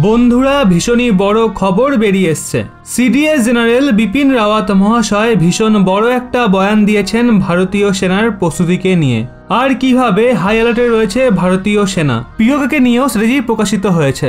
বন্ধুরা ভীষণই বড় খবর বেরিয়ে এসছে। সিডিএস জেনারেল বিপিন রাওয়াত মহাশয় ভীষণ বড় একটা বয়ান দিয়েছেন ভারতীয় সেনার প্রস্তুতিকে নিয়ে আর কিভাবে হাই অ্যালার্টে রয়েছে ভারতীয় সেনা। পিওকে নিয়েও স্ট্র্যাটেজি প্রকাশিত হয়েছে।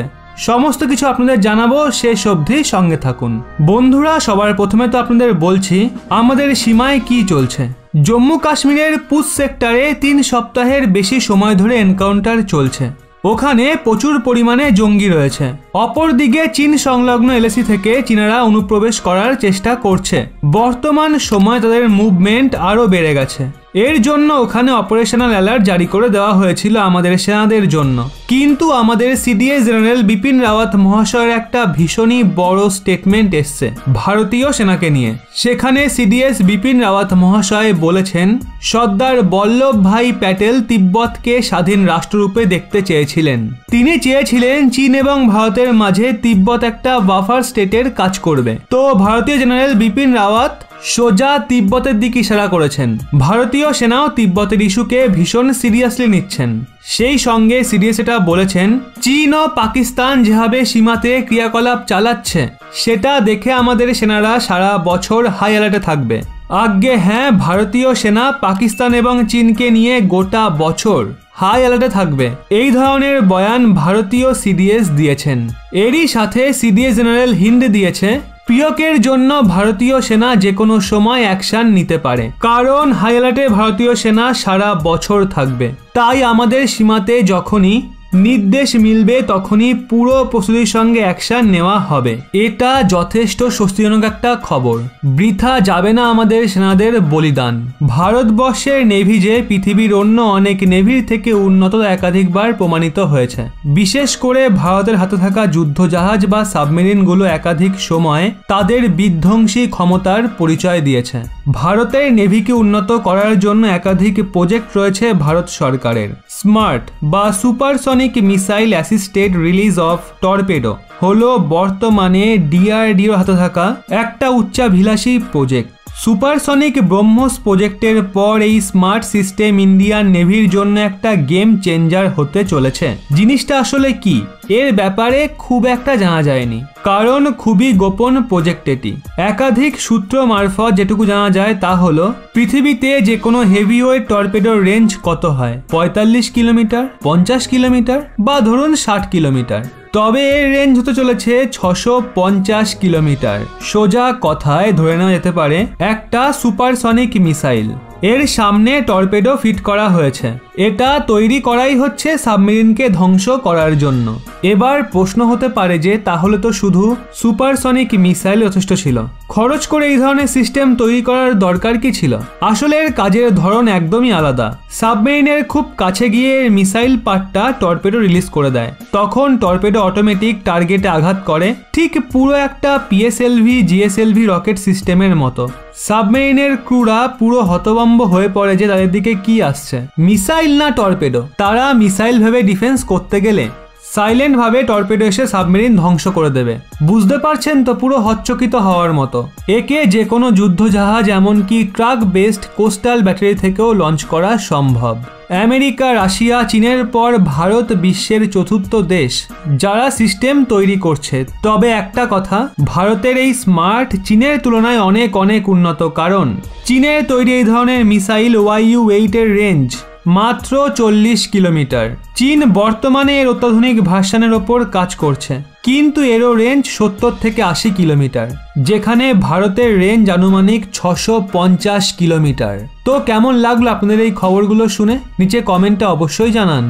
সমস্ত কিছু আপনাদের জানাবো, শেষ অবধি সঙ্গে থাকুন। বন্ধুরা সবার প্রথমে তো আপনাদের বলছি আমাদের সীমায় কি চলছে। জম্মু কাশ্মীরের পুঞ্চ সেক্টরে 3 সপ্তাহের বেশি সময় ধরে এনকাউন্টার চলছে। ওখানে প্রচুর পরিমাণে জঙ্গি রয়েছে। অপরদিকে চীন সংলগ্ন এলএসি থেকে চীনারা অনুপ্রবেশ করার চেষ্টা করছে। বর্তমান সময় তাদের মুভমেন্ট আরও বেড়ে গেছে। এর জন্য ওখানে অপারেশনাল অ্যালার্ট জারি করে দেওয়া হয়েছিল আমাদের সেনাদের জন্য। কিন্তু আমাদের সিডিএস জেনারেল বিপিন রাওয়াত মহাশয়ের একটা ভীষণই বড় স্টেটমেন্ট এসছে ভারতীয় সেনাকে নিয়ে। সেখানে সিডিএস বিপিন রাওয়াত মহাশয় বলেছেন, সর্দার বল্লভ ভাই প্যাটেল তিব্বতকে স্বাধীন রাষ্ট্ররূপে দেখতে চেয়েছিলেন। তিনি চেয়েছিলেন চীন এবং ভারতের মাঝে তিব্বত একটা বাফার স্টেটের কাজ করবে। তো ভারতীয় জেনারেল বিপিন রাওয়াত সোজা তিব্বতের দিকে ইশারা করেছেন। ভারতীয় সেনাও তিব্বতের ইস্যুকে ভীষণ সিরিয়াসলি নিচ্ছেন। সেই সঙ্গে সিডিএস এটা বলেছেন, চীন ও পাকিস্তান যেভাবে সীমাতে ক্রিয়াকলাপ চালাচ্ছে সেটা দেখে আমাদের সেনারা সারা বছর হাই অ্যালার্টে থাকবে। আজ্ঞে হ্যাঁ, ভারতীয় সেনা পাকিস্তান এবং চীনকে নিয়ে গোটা বছর হাই অ্যালার্টে থাকবে। এই ধরনের বয়ান ভারতীয় সিডিএস দিয়েছেন। এরই সাথে সিডিএস জেনারেল হিন্দ দিয়েছে পিওকের জন্য ভারতীয় সেনা যে কোনো সময় অ্যাকশন নিতে পারে, কারণ হাই অ্যালার্টে ভারতীয় সেনা সারা বছর থাকবে। তাই আমাদের সীমাতে যখনই নির্দেশ মিলবে তখনই পুরো প্রস্তুতির সঙ্গে অ্যাকশন নেওয়া হবে। এটা যথেষ্ট স্বস্তিজনক একটা খবর। বৃথা যাবে না আমাদের সেনাদের বলিদান। ভারতবর্ষের নেভি যে পৃথিবীর অন্য অনেক নেভির থেকে উন্নত একাধিকবার প্রমাণিত হয়েছে। বিশেষ করে ভারতের হাতে থাকা যুদ্ধজাহাজ বা সাবমেরিনগুলো একাধিক সময় তাদের বিধ্বংসী ক্ষমতার পরিচয় দিয়েছে। ভারতের নেভিকে উন্নত করার জন্য একাধিক প্রজেক্ট রয়েছে ভারত সরকারের। স্মার্ট বা supersonic missile assisted release of torpedo হলো বর্তমানে ডিআরডিওর হাতে থাকা একটা উচ্চাভিলাষী প্রজেক্ট। সুপারসনিক ব্রহ্মোস প্রজেক্টের পর এই স্মার্ট সিস্টেম ইন্ডিয়ান নেভির জন্য একটা গেম চেঞ্জার হতে চলেছে। জিনিসটা আসলে কি এর ব্যাপারে খুব একটা জানা যায়নি, কারণ খুবই গোপন প্রজেক্ট এটি। একাধিক সূত্র মারফত যেটুকু জানা যায় তা হলো পৃথিবীতে যে কোনো হেভিওয়েট টর্পেডোর রেঞ্জ কত হয়, 45 কিলোমিটার, 50 কিলোমিটার বা ধরুন 60 কিলোমিটার। তবে এর রেঞ্জ হতে চলেছে 650 কিলোমিটার। সোজা কথায় ধরে নেওয়া যেতে পারে একটা সুপারসনিক মিসাইল। এর সামনে টর্পেডো ফিট করা হয়েছে। এটা তৈরি করাই হচ্ছে সাবমেরিনকে ধ্বংস করার জন্য। এবার প্রশ্ন হতে পারে যে তাহলে তো শুধু সুপারসনিক মিসাইল যথেষ্ট ছিল, খরচ করে এই ধরনের সিস্টেম তৈরি করার দরকার কি ছিল? আসলে এর কাজের ধরন একদমই আলাদা। সাবমেরিনের খুব কাছে গিয়ে মিসাইল পার্টটা টর্পেডো রিলিজ করে দেয়। তখন টর্পেডো অটোমেটিক টার্গেটে আঘাত করে, ঠিক পুরো একটা পিএসএলভি জিএসএলভি রকেট সিস্টেমের মতো। সাবমেরিনের ক্রুরা পুরো হতভম্ব হয়ে পড়ে যে তাদের দিকে কি আসছে, মিসাইল না টর্পেডো। তারা মিসাইল ভেবে ডিফেন্স করতে গেলে সাইলেন্ট ভাবে টর্পেডো এসে সাবমেরিন ধ্বংস করে দেবে। বুঝতে পারছেন তো, পুরো হচ্চকিত হওয়ার মতো। একে যে কোনো যুদ্ধজাহাজ এমনকি ট্রাক বেসড কোস্টাল ব্যাটারি থেকেও লঞ্চ করা সম্ভব। আমেরিকা, রাশিয়া, চীনের পর ভারত বিশ্বের চতুর্থ দেশ যারা সিস্টেম তৈরি করছে। তবে একটা কথা, ভারতের এই স্মার্ট চীনের তুলনায় অনেক অনেক উন্নত, কারণ চীনের তৈরি এই ধরনের মিসাইল YU-8 এর রেঞ্জ মাত্র 40 কিলোমিটার। চীন বর্তমানে এর অত্যাধুনিক ভার্সনের ওপর কাজ করছে, কিন্তু এরও রেঞ্জ 70 থেকে 80 কিলোমিটার, যেখানে ভারতের রেঞ্জ আনুমানিক 650 কিলোমিটার। তো কেমন লাগলো আপনাদের এই খবরগুলো শুনে? নিচে কমেন্টে অবশ্যই জানান।